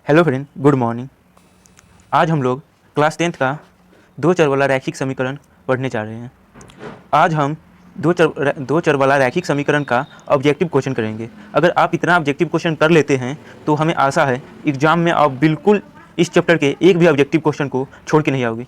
Hello friend, good morning. आज हम लोग क्लास 10th का दो चर वाला रैखिक समीकरण पढ़ने जा रहे हैं। आज हम दो चर वाला रैखिक समीकरण का ऑब्जेक्टिव क्वेश्चन करेंगे। अगर आप इतना ऑब्जेक्टिव क्वेश्चन कर लेते हैं तो हमें आशा है एग्जाम में आप बिल्कुल इस चैप्टर के एक भी ऑब्जेक्टिव क्वेश्चन को छोड़ के नहीं आओगे।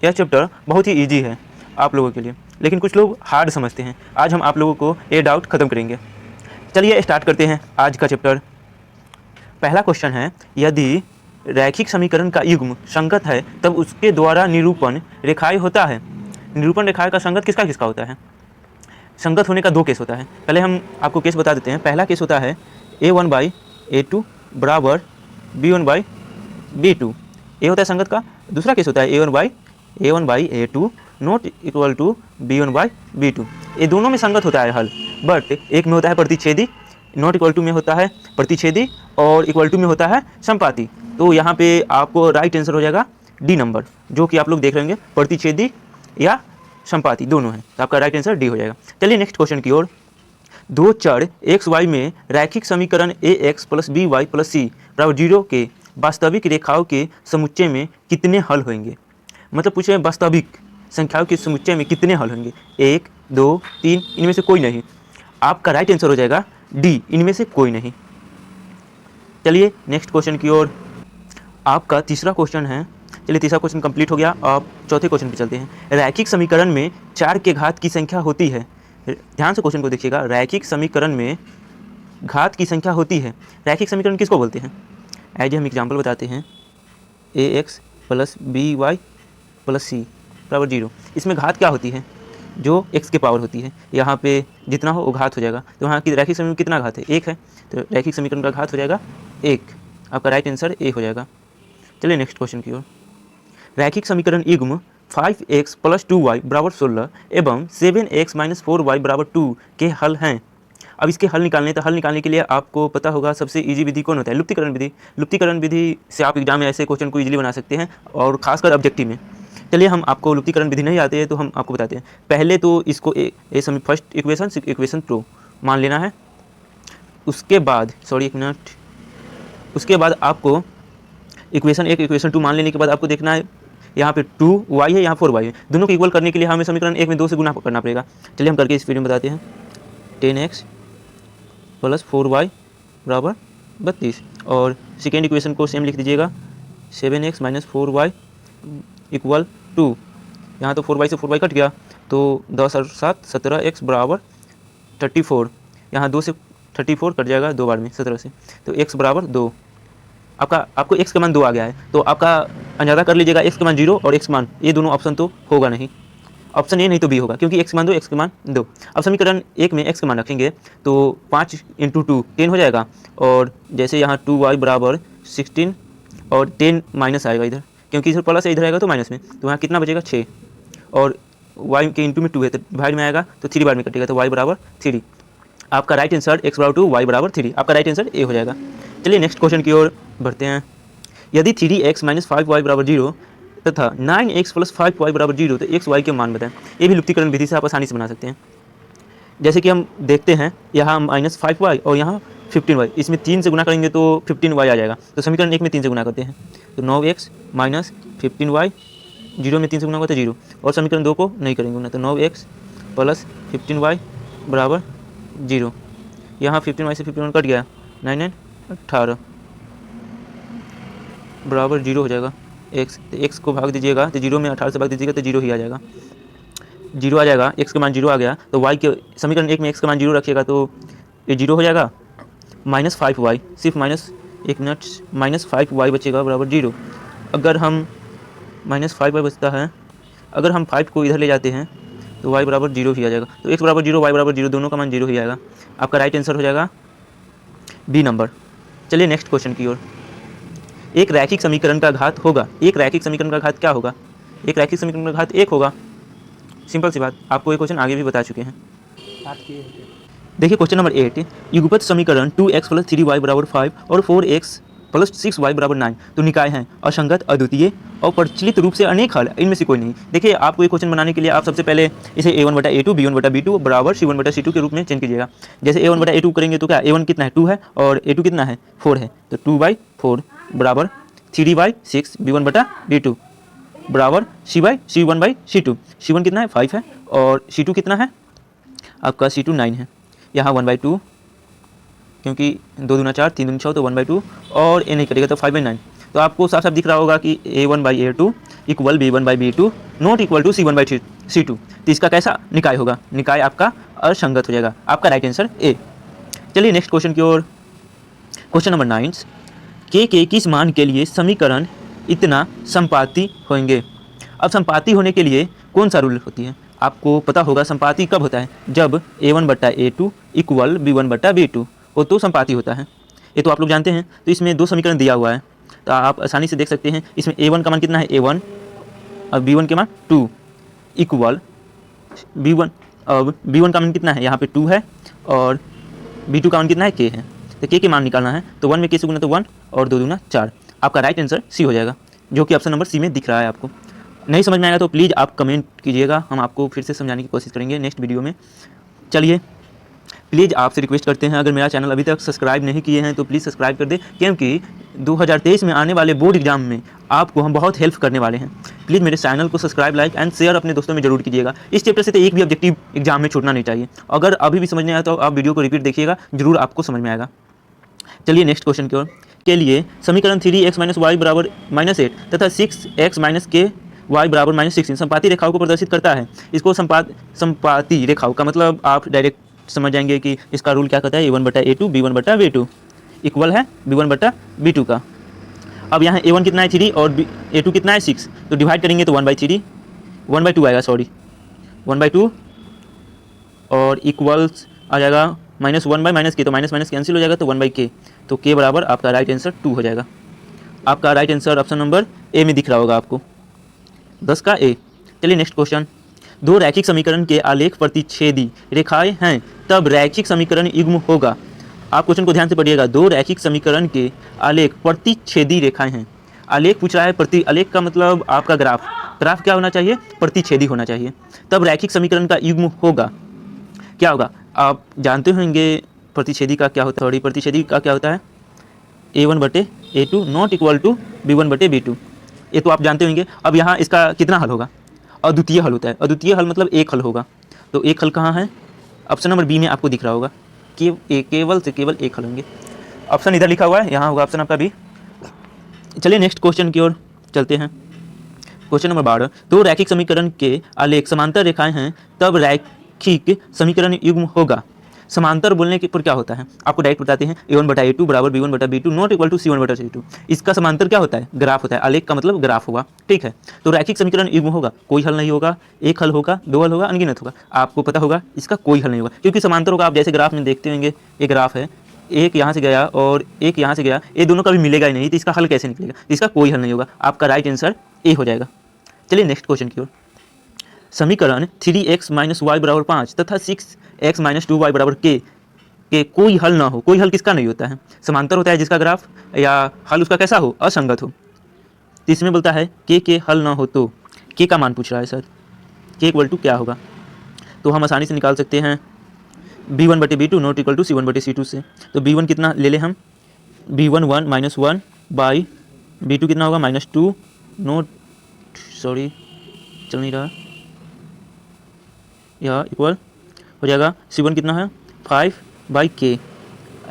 यह चैप्टर बहुत ही ईजी है आप लोगों के लिए, लेकिन कुछ लोग हार्ड समझते हैं। आज हम आप लोगों को ये डाउट खत्म करेंगे। चलिए स्टार्ट करते हैं आज का चैप्टर। पहला क्वेश्चन है, यदि रैखिक समीकरण का युग्म संगत है तब उसके द्वारा निरूपण रेखाएं होता है। निरूपण रेखाएं का संगत किसका किसका होता है? संगत होने का दो केस होता है। पहले हम आपको केस बता देते हैं। पहला केस होता है a1/a2 बराबर b1/b2, ये होता है संगत का। दूसरा केस होता है a1/a2 not equal to b1/b2। ये दोनों में संगत होता है हल, बट एक में होता है प्रतिच्छेदी, नॉट इक्वल टू में होता है प्रतिच्छेदी और इक्वल टू में होता है संपाती। तो यहाँ पे आपको राइट आंसर हो जाएगा डी नंबर, जो कि आप लोग देख रहे होंगे प्रतिच्छेदी या संपाती दोनों हैं। तो आपका राइट आंसर डी हो जाएगा। चलिए नेक्स्ट क्वेश्चन की ओर। दो चर एक्स वाई में रैखिक समीकरण A X plus B Y plus C बराबर 0 के वास्तविक रेखाओं के समुच्चय में कितने हल होंगे। मतलब पूछे वास्तविक संख्याओं के समुच्चय में कितने हल होंगे, 1 2 3, इनमें से कोई नहीं। आपका राइट आंसर हो जाएगा डी, इनमें से कोई नहीं। चलिए नेक्स्ट क्वेश्चन की ओर। आपका तीसरा क्वेश्चन है। चलिए तीसरा क्वेश्चन कंप्लीट हो गया। आप चौथे क्वेश्चन पे चलते हैं। रैखिक समीकरण में 4 के घात की संख्या होती है। ध्यान से क्वेश्चन को देखिएगा। रैखिक समीकरण में घात की संख्या होती है। रैखिक समीकरण किसको बोलते हैं? एज हम एग्जाम्पल बताते हैं, A X plus B Y plus C बराबर 0। इसमें घात क्या होती है? जो x के पावर होती है। यहाँ पे जितना हो वो घात हो जाएगा। तो वहाँ की रैखिक समीकरण में कितना घात है? 1 है, तो रैखिक समीकरण का घात हो जाएगा 1। आपका राइट आंसर ए हो जाएगा। चलिए नेक्स्ट क्वेश्चन की ओर। रैखिक समीकरण युग्म 5x प्लस 2y बराबर 16 एवं 7x माइनस 4y बराबर 2 के हल हैं। अब इसके हल निकालने के लिए आपको पता होगा सबसे इजी विधि कौन होता है? लुप्तीकरण विधि। लुप्तीकरण विधि से आप एग्जाम में ऐसे क्वेश्चन को इजीली बना सकते हैं, और खासकर ऑब्जेक्टिव में। चलिए हम आपको लुप्तीकरण विधि नहीं आते हैं तो हम आपको बताते हैं। पहले तो इसको फर्स्ट इक्वेशन प्रो मान लेना है। उसके बाद उसके बाद आपको इक्वेशन 1 इक्वेशन 2 मान लेने के बाद आपको देखना है यहाँ पे 2y है, यहाँ 4y है। दोनों को इक्वल करने के लिए हमें समीकरण 1 में 2 से गुना करना पड़ेगा। चलिए हम करके इस वीडियो में बताते हैं। 10x प्लस 4y बराबर 32, और सेकेंड इक्वेशन को सेम लिख दीजिएगा, 7x minus 4y equal to, यहाँ तो 4y से 4y कट गया तो 10 और 7 17x बराबर 34। यहाँ 2 से 34 कट जाएगा 2 बार में 17 से, तो x बराबर 2। आपको x का मान 2 आ गया है, तो आपका अंदाजा कर लीजिएगा x का मान 0 और x मान, ये दोनों ऑप्शन तो होगा नहीं। ऑप्शन ए नहीं तो बी होगा, क्योंकि x का मान 2 x का मान 2। अब समीकरण 1 में x का मान रखेंगे तो 5 × 2 10 हो जाएगा, और जैसे यहाँ 2y बराबर 16 और 10 माइनस आएगा इधर, क्योंकि इधर प्लस है इधर आएगा तो माइनस में, तो यहाँ कितना बचेगा 6, और y के इंटू में 2 है तो डिवाइड में आएगा तो 3 बार में कटेगा, तो y बराबर 3। आपका राइट आंसर x बराबर 2 y बराबर 3, आपका राइट आंसर ए हो जाएगा। चलिए नेक्स्ट क्वेश्चन की ओर बढ़ते हैं। यदि 3x माइनस 5y बराबर 0 तथा 9x प्लस 5y बराबर 0 तो x y के मान बताएं। ये भी लुप्तीकरण विधि से आप आसानी से बना सकते हैं। जैसे कि हम देखते हैं, यहाँ माइनस 5y और यहाँ 15y, इसमें 3 से गुना करेंगे तो 15y आ जाएगा। तो समीकरण 1 में 3 से गुना करते हैं तो 9x माइनस 15y, 0 में 3 से गुना होगा तो 0, और समीकरण 2 को नहीं करेंगे गुना, तो 9x प्लस 15y बराबर 0। यहाँ 15y से 51 कट गया, 9 18 बराबर 0 हो जाएगा। x को भाग दीजिएगा तो 0 में 18 से भाग दीजिएगा तो 0 ही आ जाएगा, 0 आ जाएगा। x का मान 0 आ गया तो y के समीकरण 1 में x का मान 0 रखिएगा तो ये 0 हो जाएगा। माइनस 5y, सिर्फ माइनस 5y बचेगा बराबर 0। अगर हम माइनस 5y बचता है, अगर हम 5 को इधर ले जाते हैं तो y बराबर 0 ही आ जाएगा। तो x बराबर 0 y बराबर 0 दोनों का मान 0 ही आएगा। आपका राइट आंसर हो जाएगा बी नंबर। चलिए नेक्स्ट क्वेश्चन की ओर। एक रैखिक समीकरण का घात होगा, एक रैखिक समीकरण का घात क्या होगा? एक रैखिक समीकरण का घात 1 होगा। सिंपल सी बात, आपको ये क्वेश्चन आगे भी बता चुके हैं। देखिए क्वेश्चन नंबर 8। युगपत समीकरण 2x प्लस 3y बराबर 5 और 4x प्लस 6y बराबर 9, तो निकाय हैं असंगत, अद्वितीय और प्रचलित रूप से अनेक हल, इनमें से कोई नहीं। देखिए आपको ये क्वेश्चन बनाने के लिए आप सबसे पहले इसे a1 बटा a2 b1 बटा b2 बराबर c1 बटा c2 के रूप में चेंज कीजिएगा। जैसे a1 बटा a2 करेंगे तो क्या a1 कितना है 2 है और a2 कितना है 4 है, तो 2/4 बराबर 3/6 b1 बटा b2 बराबर c1/c2। c1 कितना है 5 है और c2 कितना है आपका c2 9 है। यहाँ 1/2 क्योंकि 2 दूना 4 3 दूना 6 तो 1/2 और ए नहीं करेगा तो 5/9। तो आपको साफ साफ दिख रहा होगा कि a1/a2 equal b1/b2 not equal to c1/c2। तो इसका कैसा निकाय होगा, निकाय आपका असंगत हो जाएगा। आपका राइट आंसर ए। चलिए नेक्स्ट क्वेश्चन की ओर। क्वेश्चन नंबर 9, के किस मान के लिए समीकरण इतना संपाती होंगे। अब संपाती होने के लिए कौन सा रूल होती है, आपको पता होगा संपाती कब होता है, जब a1 बटा a2 इक्वल b1 बटा b2 हो तो संपाती होता है। ये तो आप लोग जानते हैं। तो इसमें 2 समीकरण दिया हुआ है, तो आप आसानी से देख सकते हैं। इसमें a1 का मान कितना है a1 और b1 के मान 2 इक्वल b1, अब b1 का मान कितना है यहाँ पे 2 है और b2 का मान कितना है k है। तो k के मान निकालना है, तो 1 में k से गुना तो 1 और 2 दूना 4। आपका राइट आंसर सी हो जाएगा, जो कि ऑप्शन नंबर सी में दिख रहा है। आपको नहीं समझ में आएगा तो प्लीज़ आप कमेंट कीजिएगा, हम आपको फिर से समझाने की कोशिश करेंगे नेक्स्ट वीडियो में। चलिए प्लीज़ आपसे रिक्वेस्ट करते हैं, अगर मेरा चैनल अभी तक सब्सक्राइब नहीं किए हैं तो प्लीज़ सब्सक्राइब कर दें, क्योंकि 2023 में आने वाले बोर्ड एग्जाम में आपको हम बहुत हेल्प करने वाले हैं। प्लीज़ मेरे चैनल को सब्सक्राइब, लाइक एंड शेयर अपने दोस्तों में जरूर कीजिएगा। इस चैप्टर से तो एक भी ऑब्जेक्टिव एग्जाम में छूटना नहीं चाहिए। अगर अभी भी समझ नहीं आया तो आप वीडियो को रिपीट देखिएगा, जरूर आपको समझ में आएगा। चलिए नेक्स्ट क्वेश्चन की ओर। के लिए समीकरण 3x - y बराबर -8 तथा 6x - k y बराबर -16 संपाती रेखाओं को प्रदर्शित करता है। इसको संपाती रेखाओं का मतलब आप डायरेक्ट समझ जाएंगे कि इसका रूल क्या कहता है, a1 बटा a2 b1 बटा b2 इक्वल है b1 बटा b2 का। अब यहाँ a1 कितना है 3 और a2 कितना है 6, तो डिवाइड करेंगे तो 1/2 आएगा, सॉरी 1/2 और इक्वल्स आ जाएगा -1 - k, तो माइनस कैंसिल हो जाएगा तो 1/k, तो k बराबर आपका राइट आंसर 2 हो जाएगा। आपका right answer option number A में दिख रहा होगा आपको, 10 का ए। चलिए नेक्स्ट क्वेश्चन। 2 रैखिक समीकरण के आलेख प्रतिच्छेदी रेखाएं हैं तब रैखिक समीकरण युग्म होगा। आप क्वेश्चन को ध्यान से पढ़िएगा। 2 रैखिक समीकरण के आलेख प्रतिच्छेदी रेखाएं हैं। आलेख पूछ रहा है, आलेख का मतलब आपका ग्राफ क्या होना चाहिए, प्रतिच्छेदी होना चाहिए, तब रैखिक समीकरण का युग्म होगा। क्या होगा आप जानते होंगे प्रतिच्छेदी का क्या होता है, सॉरी प्रतिच्छेदी का क्या होता है, a1 बटे a2 not equal to b1 बटे b2, ये तो आप जानते होंगे। अब यहाँ इसका कितना हल होगा, अद्वितीय हल होता है। अद्वितीय हल मतलब एक हल होगा, तो एक हल कहाँ है, ऑप्शन नंबर बी में आपको दिख रहा होगा कि केवल से केवल एक हल होंगे। ऑप्शन इधर लिखा हुआ है, यहाँ होगा ऑप्शन आपका बी। चलिए नेक्स्ट क्वेश्चन की ओर चलते हैं। Question number 12। 2 रैखिक समीकरण के आलेख समांतर रेखाएं हैं तब रैखिक समीकरण युग्म होगा। समांतर बोलने के पर क्या होता है आपको डायरेक्ट बताते हैं, a1 बटा a2 बराबर b1 बटा b2 not equal to c1 बटा c2। इसका समांतर क्या होता है, ग्राफ होता है। आलेख का मतलब ग्राफ होगा, ठीक है। तो रैखिक समीकरण युग्म होगा, कोई हल नहीं होगा, एक हल होगा, 2 हल होगा, अनगिनत होगा। आपको पता होगा इसका कोई हल नहीं होगा, क्योंकि समांतर होगा। आप जैसे ग्राफ में देखते होंगे, ये ग्राफ है, एक यहाँ से गया और एक यहाँ से गया, ये दोनों कभी मिलेगा ही नहीं, तो इसका हल कैसे निकलेगा, इसका कोई हल नहीं होगा। आपका राइट आंसर ए हो जाएगा। चलिए नेक्स्ट क्वेश्चन की ओर। समीकरण 3x - y बराबर 5 तथा 6x - 2y बराबर k के कोई हल ना हो। कोई हल किसका नहीं होता है, समांतर होता है जिसका ग्राफ या हल उसका कैसा हो, असंगत हो। तो इसमें बोलता है के हल ना हो, तो के का मान पूछ रहा है सर, के इक्वल टू क्या होगा, तो हम आसानी से निकाल सकते हैं b1 बटे b2 not equal to c1 बटे c2 से। तो b1 कितना ले लें हम, b1 1 बाई b2 कितना होगा -2 नोट, सॉरी चल नहीं रहा, यह इक्वल हो जाएगा c1 कितना है 5/k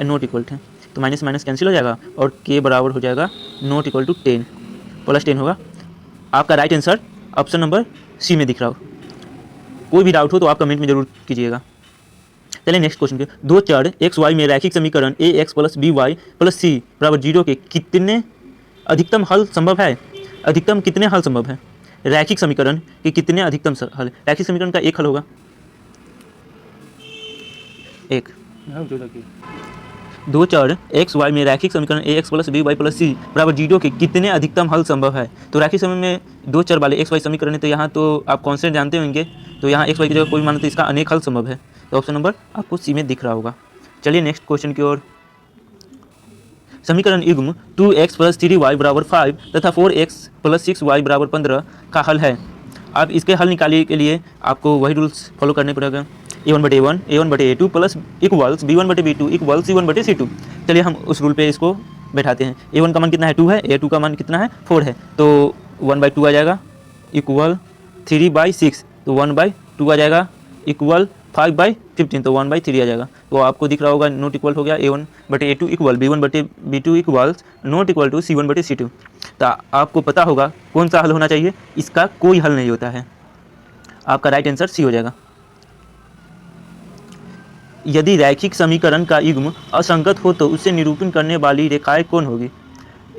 नोट इक्वल है, तो माइनस कैंसिल हो जाएगा और k बराबर हो जाएगा नोट इक्वल टू 10 प्लस 10 होगा। आपका right answer option number C में दिख रहा हो। कोई भी डाउट हो तो आप कमेंट में जरूर कीजिएगा। चलिए नेक्स्ट क्वेश्चन के। 2 चर एक्स वाई में रैखिक समीकरण ax + by + c बराबर 0 के कितने अधिकतम हल संभव है। अधिकतम कितने हल संभव है, रैखिक समीकरण के कितने अधिकतम हल। रैखिक समीकरण का एक हल होगा, एक। 2 चर एक्स वाई में रैखिक समीकरण ax + by + c बराबर 0 के कितने अधिकतम हल संभव है। तो रैखिक समय में 2 चर वाले एक्स वाई समीकरण है, तो यहाँ तो आप कॉन्स्टेंट जानते होंगे, तो यहाँ एक्स वाई की जगह कोई मानो तो इसका अनेक हल संभव है, तो ऑप्शन नंबर आपको सी में दिख रहा होगा। चलिए नेक्स्ट क्वेश्चन की ओर। समीकरण युग्म 2x प्लस 3y बराबर 5 तथा 4x प्लस 6y बराबर 15 का हल है। अब इसके हल निकालने के लिए आपको वही रूल्स फॉलो करने पड़ेगा। a1/a1 a1/a2 plus equals b1/b2 equals c1/c2। चलिए हम उस रूल पे इसको बैठाते हैं। a1 का मान कितना है 2 है, a2 का मान कितना है 4 है, तो 1/2 आ जाएगा इक्वल 3/6, तो 1/2 आ जाएगा इक्वल 5/15, तो 1/3 आ जाएगा। तो आपको दिख रहा होगा नोट इक्वल हो गया a1/a2 equal b1/b2 equals not equal to c1/c2। तो आपको पता होगा कौन सा हल होना चाहिए, इसका कोई हल नहीं होता है। आपका राइट आंसर सी हो जाएगा। यदि रैखिक समीकरण का युग्म असंगत हो तो उसे निरूपण करने वाली रेखाएं कौन होगी?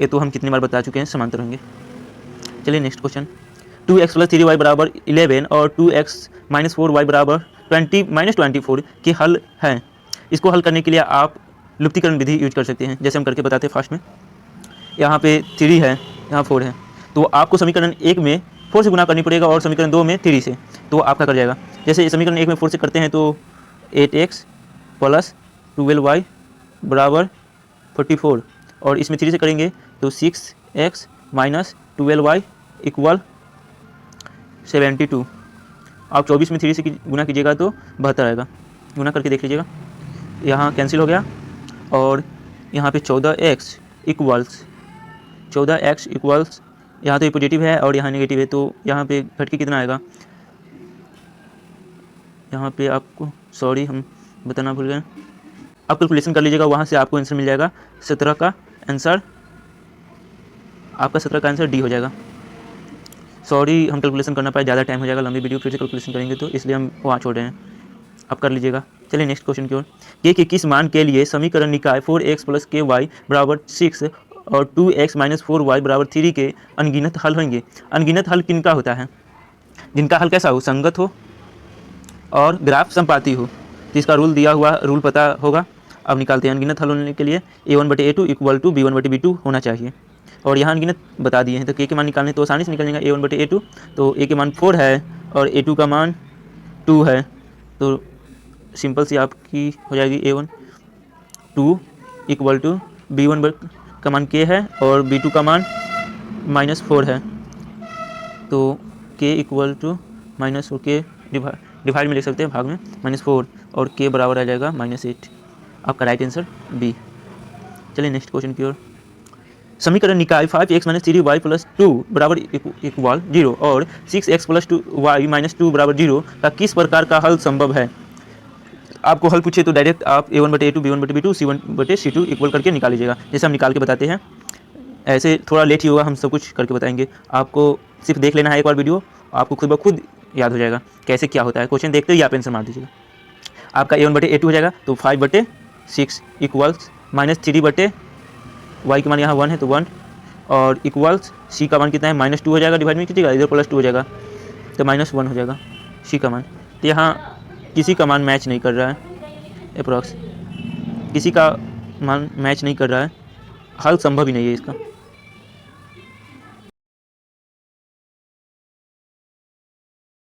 ये तो हम कितनी बार बता चुके हैं, समांतर होंगे। चलिए next question. 2x plus 3y बराबर 11 और 2x माइनस 4y बराबर 24 के हल हैं। इसको हल करने के लिए आप लुप्तीकरण विधि यूज कर सकते हैं, जैसे हम करके बताते हैं फास्ट में। यहाँ पे 3 है, यहाँ 4 है, तो आपको समीकरण 1 में 4 से गुना करनी पड़ेगा और समीकरण 2 में 3 से, तो आपका कर जाएगा। जैसे समीकरण 1 में 4 से करते हैं तो 8x प्लस 12y बराबर 44, और इसमें 3 से करेंगे तो 6x माइनस 12y इक्वल 72। आप 24 में 3 से गुना कीजिएगा तो 72 आएगा। गुना करके देख लीजिएगा, यहाँ कैंसिल हो गया और यहाँ पे 14x इक्वल्स यहाँ तो पॉजिटिव है और यहाँ नेगेटिव है, तो यहाँ पे घट के कितना आएगा, यहाँ पे आपको सॉरी हम बताना भूल गए, आप कैलकुलेशन कर लीजिएगा, वहाँ से आपको आंसर मिल जाएगा 17 का आंसर, आपका 17 का आंसर डी हो जाएगा। सॉरी हम कैलकुलेशन करना पाए, ज़्यादा टाइम हो जाएगा, लंबी वीडियो फिर से कैलकुलेशन करेंगे तो इसलिए हम वहाँ छोड़ रहे हैं, आप कर लीजिएगा। चलिए नेक्स्ट क्वेश्चन की ओर। के किस मान के लिए समीकरण निकाय 4x प्लस के वाई बराबर 6 और 2x माइनस 4y बराबर 3 के अनगिनत हल होंगे? अनगिनत हल किनका होता है? जिनका हल कैसा हो, संगत हो और ग्राफ संपाती हो। तो इसका रूल दिया हुआ रूल पता होगा। अब निकालते हैं। अनगिनत हल होने के लिए a1/a2 इक्वल टू b1/b2 होना चाहिए, और यहाँ अनगिनत बता दिए हैं, तो के मान निकालने तो आसानी से निकल जाएगा। a1/a2 तो a के मान 4 है और a2 का मान 2 है, तो सिंपल सी आपकी हो जाएगी a1 2 इक्वल टू b1 का मान k है और b2 का मान -4 है, तो k इक्वल टू माइनस के डिवाइड में लिख सकते हैं भाग में -4, और k बराबर आ जाएगा -8। आपका राइट आंसर बी। चलिए नेक्स्ट क्वेश्चन की ओर। समीकरण निकाय 5x माइनस 3y प्लस 2 बराबर इक्वल 0 और 6x प्लस 2y माइनस 2 बराबर 0 का किस प्रकार का हल संभव है? आपको हल पूछे तो डायरेक्ट आप a1/a2 b1/b2 c1/c2 इक्वल करके निकाल लीजिएगा, जैसे हम निकाल के बताते हैं। ऐसे थोड़ा लेट ही होगा, हम सब कुछ करके बताएंगे। आपको सिर्फ देख लेना है एक बार वीडियो, आपको खुद ब खुद याद हो जाएगा कैसे क्या होता है। क्वेश्चन देखते ही आप आंसर मार दीजिएगा। आपका a1/a2 हो जाएगा तो 5/6 इक्वल्स -3/y के मान यहाँ 1 है तो 1, और इक्वल्स c का मान कितना है -2 हो जाएगा, डिवाइड में कीजिएगा, इधर +2 हो जाएगा तो -1 हो जाएगा c का मान। तो यहाँ किसी का मान मैच नहीं कर रहा है, अप्रॉक्स किसी का मान मैच नहीं कर रहा है, हल संभव ही नहीं है इसका।